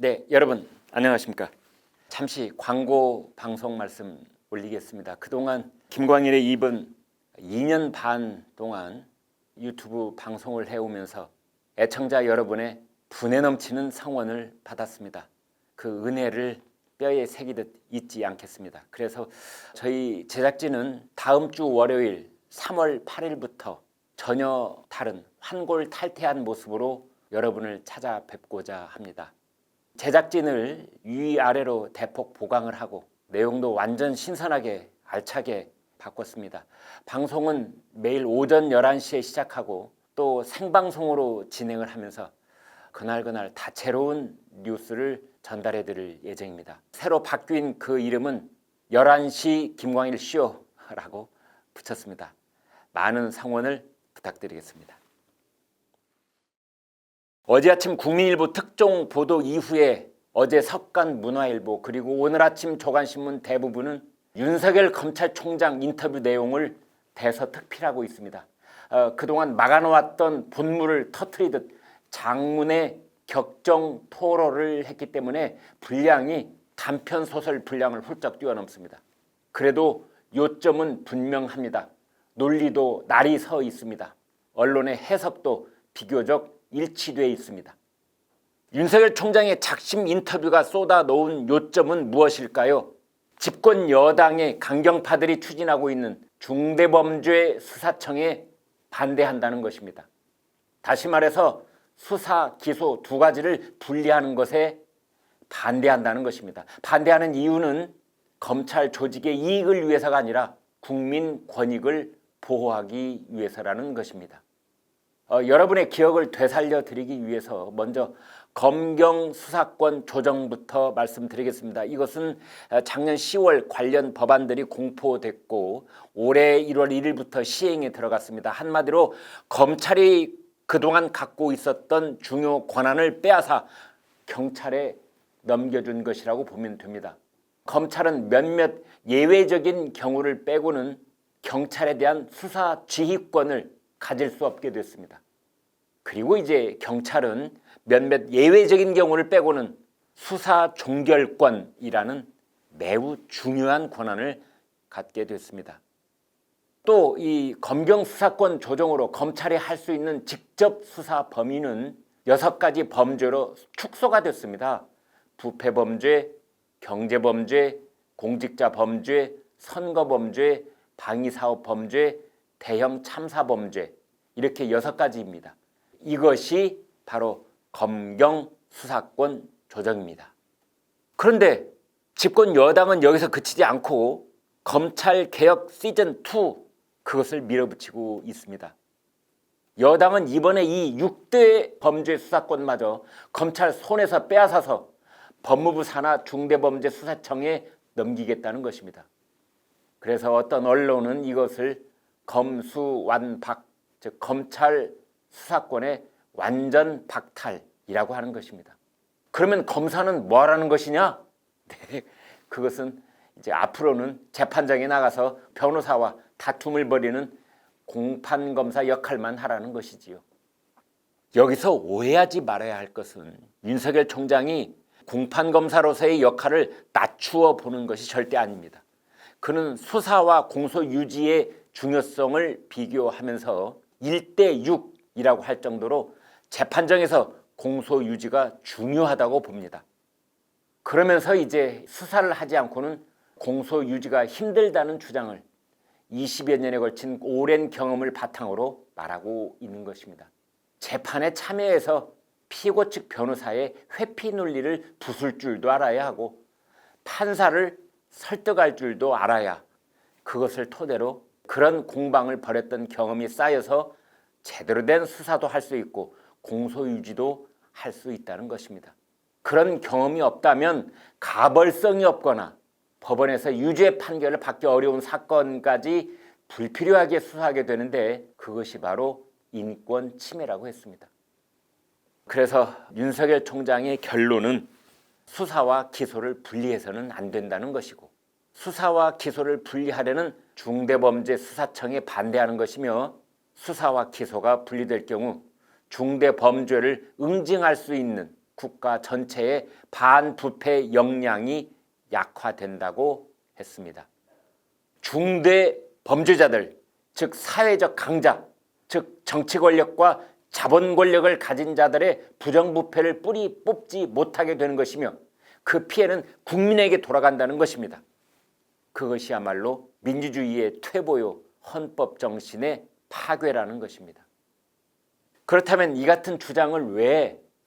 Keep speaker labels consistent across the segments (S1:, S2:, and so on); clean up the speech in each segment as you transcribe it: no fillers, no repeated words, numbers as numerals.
S1: 네, 여러분 안녕하십니까? 잠시 광고 방송 말씀 올리겠습니다. 그동안 김광일의 입은 2년 반 동안 유튜브 방송을 해오면서 애청자 여러분의 분에 넘치는 성원을 받았습니다. 그 은혜를 뼈에 새기듯 잊지 않겠습니다. 그래서 저희 제작진은 다음 주 월요일 3월 8일부터 전혀 다른 환골탈태한 모습으로 여러분을 찾아뵙고자 합니다. 제작진을 위아래로 대폭 보강을 하고 내용도 완전 신선하게 알차게 바꿨습니다. 방송은 매일 오전 11시에 시작하고 또 생방송으로 진행을 하면서 그날 다채로운 뉴스를 전달해 드릴 예정입니다. 새로 바뀐 그 이름은 11시 김광일 쇼라고 붙였습니다. 많은 성원을 부탁드리겠습니다. 어제 아침 국민일보 특종 보도 이후에 어제 석간 문화일보 그리고 오늘 아침 조간신문 대부분은 윤석열 검찰총장 인터뷰 내용을 대서특필하고 있습니다. 그동안 막아놓았던 본물을 터트리듯 장문의 격정 토로를 했기 때문에 분량이 단편소설 분량을 훌쩍 뛰어넘습니다. 그래도 요점은 분명합니다. 논리도 날이 서 있습니다. 언론의 해석도 비교적 일치되어 있습니다. 윤석열 총장의 작심 인터뷰가 쏟아놓은 요점은 무엇일까요? 집권 여당의 강경파들이 추진하고 있는 중대범죄 수사청에 반대한다는 것입니다. 다시 말해서 수사, 기소 두 가지를 분리하는 것에 반대한다는 것입니다. 반대하는 이유는 검찰 조직의 이익을 위해서가 아니라 국민 권익을 보호하기 위해서라는 것입니다. 여러분의 기억을 되살려 드리기 위해서 먼저 검경 수사권 조정부터 말씀드리겠습니다. 이것은 작년 10월 관련 법안들이 공포됐고 올해 1월 1일부터 시행에 들어갔습니다. 한마디로 검찰이 그동안 갖고 있었던 중요 권한을 빼앗아 경찰에 넘겨준 것이라고 보면 됩니다. 검찰은 몇몇 예외적인 경우를 빼고는 경찰에 대한 수사 지휘권을 가질 수 없게 됐습니다. 그리고 이제 경찰은 몇몇 예외적인 경우를 빼고는 수사 종결권이라는 매우 중요한 권한을 갖게 됐습니다. 또 이 검경 수사권 조정으로 검찰이 할 수 있는 직접 수사 범위는 6가지 범죄로 축소가 됐습니다. 부패범죄, 경제범죄, 공직자범죄, 선거범죄, 방위사업범죄, 대형 참사범죄 이렇게 6가지입니다. 이것이 바로 검경 수사권 조정입니다. 그런데 집권 여당은 여기서 그치지 않고 검찰개혁 시즌2 그것을 밀어붙이고 있습니다. 여당은 이번에 이 6대 범죄 수사권마저 검찰 손에서 빼앗아서 법무부 산하 중대범죄수사청에 넘기겠다는 것입니다. 그래서 어떤 언론은 이것을 검수완박, 즉 검찰 수사권의 완전 박탈이라고 하는 것입니다. 그러면 검사는 뭐 하라는 것이냐? 네, 그것은 이제 앞으로는 재판장에 나가서 변호사와 다툼을 벌이는 공판검사 역할만 하라는 것이지요. 여기서 오해하지 말아야 할 것은 윤석열 총장이 공판검사로서의 역할을 낮추어 보는 것이 절대 아닙니다. 그는 수사와 공소 유지의 중요성을 비교하면서 1대 6이라고 할 정도로 재판정에서 공소 유지가 중요하다고 봅니다. 그러면서 이제 수사를 하지 않고는 공소 유지가 힘들다는 주장을 20여 년에 걸친 오랜 경험을 바탕으로 말하고 있는 것입니다. 재판에 참여해서 피고 측 변호사의 회피 논리를 부술 줄도 알아야 하고 판사를 설득할 줄도 알아야 그것을 토대로 그런 공방을 벌였던 경험이 쌓여서 제대로 된 수사도 할 수 있고 공소유지도 할 수 있다는 것입니다. 그런 경험이 없다면 가벌성이 없거나 법원에서 유죄 판결을 받기 어려운 사건까지 불필요하게 수사하게 되는데 그것이 바로 인권 침해라고 했습니다. 그래서 윤석열 총장의 결론은 수사와 기소를 분리해서는 안 된다는 것이고 수사와 기소를 분리하려는 중대범죄수사청에 반대하는 것이며 수사와 기소가 분리될 경우 중대범죄를 응징할 수 있는 국가 전체의 반부패 역량이 약화된다고 했습니다. 중대 범죄자들, 즉 사회적 강자, 즉 정치 권력과 자본 권력을 가진 자들의 부정부패를 뿌리 뽑지 못하게 되는 것이며 그 피해는 국민에게 돌아간다는 것입니다. 그것이야말로 민주주의의 퇴보요 헌법 정신의 파괴라는 것입니다. 그렇다면 이 같은 주장을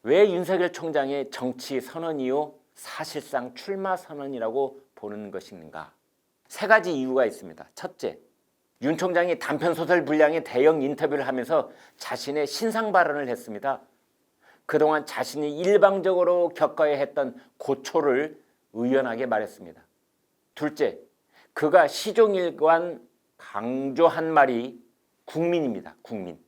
S1: 왜 윤석열 총장의 정치 선언이요 사실상 출마 선언이라고 보는 것인가? 세 가지 이유가 있습니다. 첫째, 윤 총장이 단편소설 분량의 대형 인터뷰를 하면서 자신의 신상 발언을 했습니다. 그동안 자신이 일방적으로 겪어야 했던 고초를 의연하게 말했습니다. 둘째, 그가 시종일관 강조한 말이 국민입니다. 국민.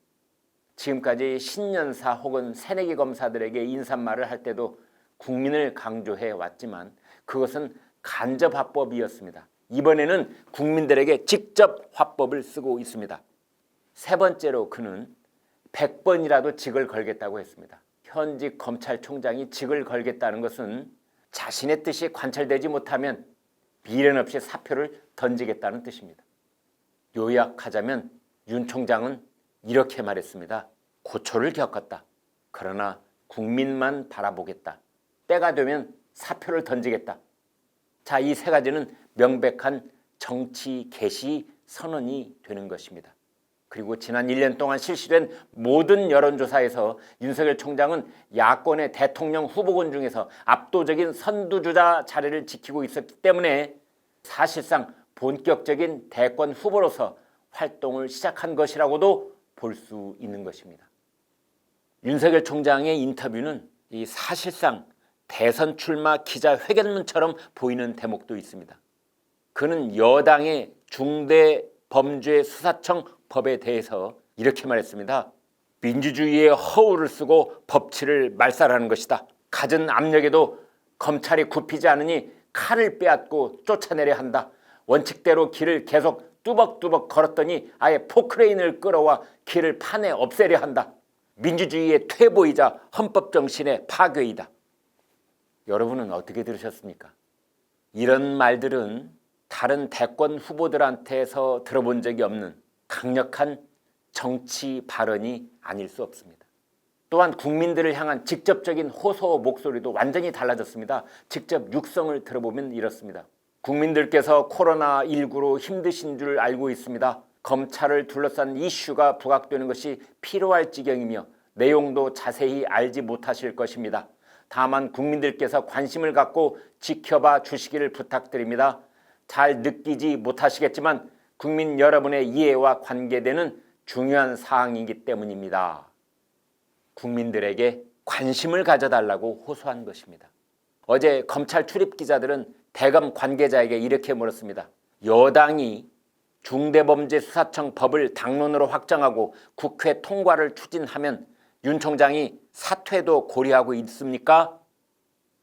S1: 지금까지 신년사 혹은 새내기 검사들에게 인사말을 할 때도 국민을 강조해 왔지만 그것은 간접 화법이었습니다. 이번에는 국민들에게 직접 화법을 쓰고 있습니다. 세 번째로 그는 100번이라도 직을 걸겠다고 했습니다. 현직 검찰총장이 직을 걸겠다는 것은 자신의 뜻이 관철되지 못하면 미련 없이 사표를 던지겠다는 뜻입니다. 요약하자면 윤 총장은 이렇게 말했습니다. 고초를 겪었다. 그러나 국민만 바라보겠다. 때가 되면 사표를 던지겠다. 자, 이 세 가지는 명백한 정치 개시 선언이 되는 것입니다. 그리고 지난 1년 동안 실시된 모든 여론조사에서 윤석열 총장은 야권의 대통령 후보군 중에서 압도적인 선두주자 자리를 지키고 있었기 때문에 사실상 본격적인 대권 후보로서 활동을 시작한 것이라고도 볼 수 있는 것입니다. 윤석열 총장의 인터뷰는 이 사실상 대선 출마 기자회견문처럼 보이는 대목도 있습니다. 그는 여당의 중대범죄수사청 법에 대해서 이렇게 말했습니다. 민주주의의 허울을 쓰고 법치를 말살하는 것이다. 갖은 압력에도 검찰이 굽히지 않으니 칼을 빼앗고 쫓아내려 한다. 원칙대로 길을 계속 뚜벅뚜벅 걸었더니 아예 포크레인을 끌어와 길을 판에 없애려 한다. 민주주의의 퇴보이자 헌법 정신의 파괴이다. 여러분은 어떻게 들으셨습니까? 이런 말들은 다른 대권 후보들한테서 들어본 적이 없는 강력한 정치 발언이 아닐 수 없습니다. 또한 국민들을 향한 직접적인 호소 목소리도 완전히 달라졌습니다. 직접 육성을 들어보면 이렇습니다. 국민들께서 코로나19로 힘드신 줄 알고 있습니다. 검찰을 둘러싼 이슈가 부각되는 것이 필요할 지경이며 내용도 자세히 알지 못하실 것입니다. 다만 국민들께서 관심을 갖고 지켜봐 주시기를 부탁드립니다. 잘 느끼지 못하시겠지만 국민 여러분의 이해와 관계되는 중요한 사항이기 때문입니다. 국민들에게 관심을 가져달라고 호소한 것입니다. 어제 검찰 출입 기자들은 대검 관계자에게 이렇게 물었습니다. 여당이 중대범죄수사청 법을 당론으로 확정하고 국회 통과를 추진하면 윤 총장이 사퇴도 고려하고 있습니까?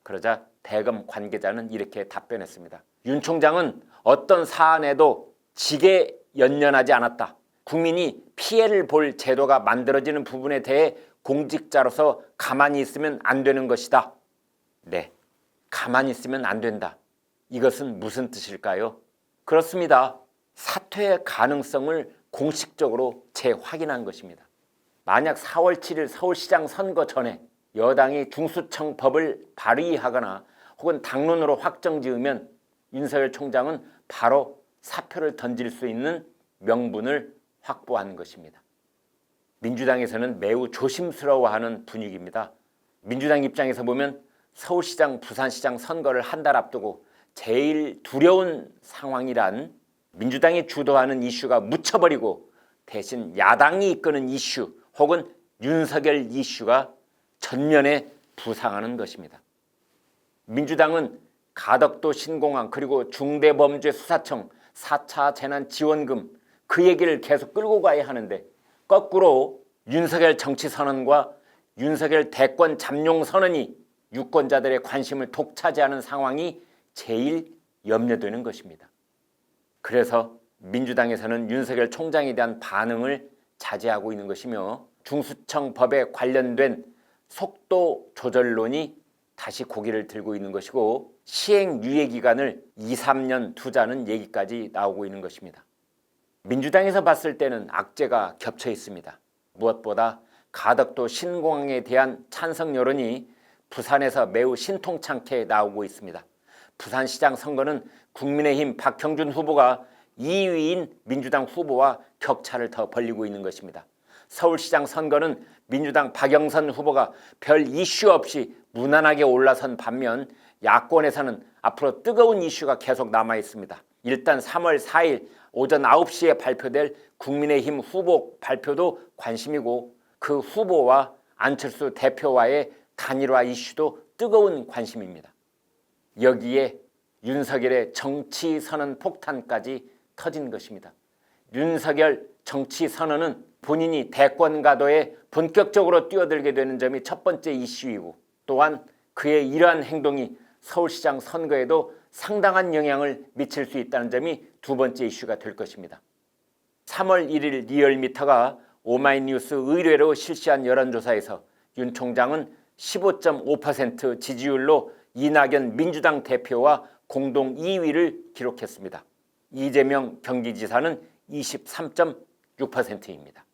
S1: 그러자 대검 관계자는 이렇게 답변했습니다. 윤 총장은 어떤 사안에도 직에 연연하지 않았다. 국민이 피해를 볼 제도가 만들어지는 부분에 대해 공직자로서 가만히 있으면 안 되는 것이다. 네, 가만히 있으면 안 된다. 이것은 무슨 뜻일까요? 그렇습니다. 사퇴의 가능성을 공식적으로 재확인한 것입니다. 만약 4월 7일 서울시장 선거 전에 여당이 중수청 법을 발의하거나 혹은 당론으로 확정지으면 윤석열 총장은 바로 사표를 던질 수 있는 명분을 확보한 것입니다. 민주당에서는 매우 조심스러워하는 분위기입니다. 민주당 입장에서 보면 서울시장, 부산시장 선거를 한 달 앞두고 제일 두려운 상황이란 민주당이 주도하는 이슈가 묻혀버리고 대신 야당이 이끄는 이슈 혹은 윤석열 이슈가 전면에 부상하는 것입니다. 민주당은 가덕도 신공항 그리고 중대범죄수사청 4차 재난지원금 그 얘기를 계속 끌고 가야 하는데 거꾸로 윤석열 정치선언과 윤석열 대권 잠룡선언이 유권자들의 관심을 독차지하는 상황이 제일 염려되는 것입니다. 그래서 민주당에서는 윤석열 총장에 대한 반응을 자제하고 있는 것이며 중수청 법에 관련된 속도 조절론이 다시 고개를 들고 있는 것이고 시행 유예 기간을 2, 3년 두자는 얘기까지 나오고 있는 것입니다. 민주당에서 봤을 때는 악재가 겹쳐 있습니다. 무엇보다 가덕도 신공항에 대한 찬성 여론이 부산에서 매우 신통찮게 나오고 있습니다. 부산시장 선거는 국민의힘 박형준 후보가 2위인 민주당 후보와 격차를 더 벌리고 있는 것입니다. 서울시장 선거는 민주당 박영선 후보가 별 이슈 없이 무난하게 올라선 반면 야권에서는 앞으로 뜨거운 이슈가 계속 남아 있습니다. 일단 3월 4일 오전 9시에 발표될 국민의힘 후보 발표도 관심이고 그 후보와 안철수 대표와의 단일화 이슈도 뜨거운 관심입니다. 여기에 윤석열의 정치 선언 폭탄까지 터진 것입니다. 윤석열 정치 선언은 본인이 대권 가도에 본격적으로 뛰어들게 되는 점이 첫 번째 이슈이고 또한 그의 이러한 행동이 서울시장 선거에도 상당한 영향을 미칠 수 있다는 점이 두 번째 이슈가 될 것입니다. 3월 1일 리얼미터가 오마이뉴스 의뢰로 실시한 여론조사에서 윤 총장은 15.5% 지지율로 이낙연 민주당 대표와 공동 2위를 기록했습니다. 이재명 경기지사는 23.6%입니다.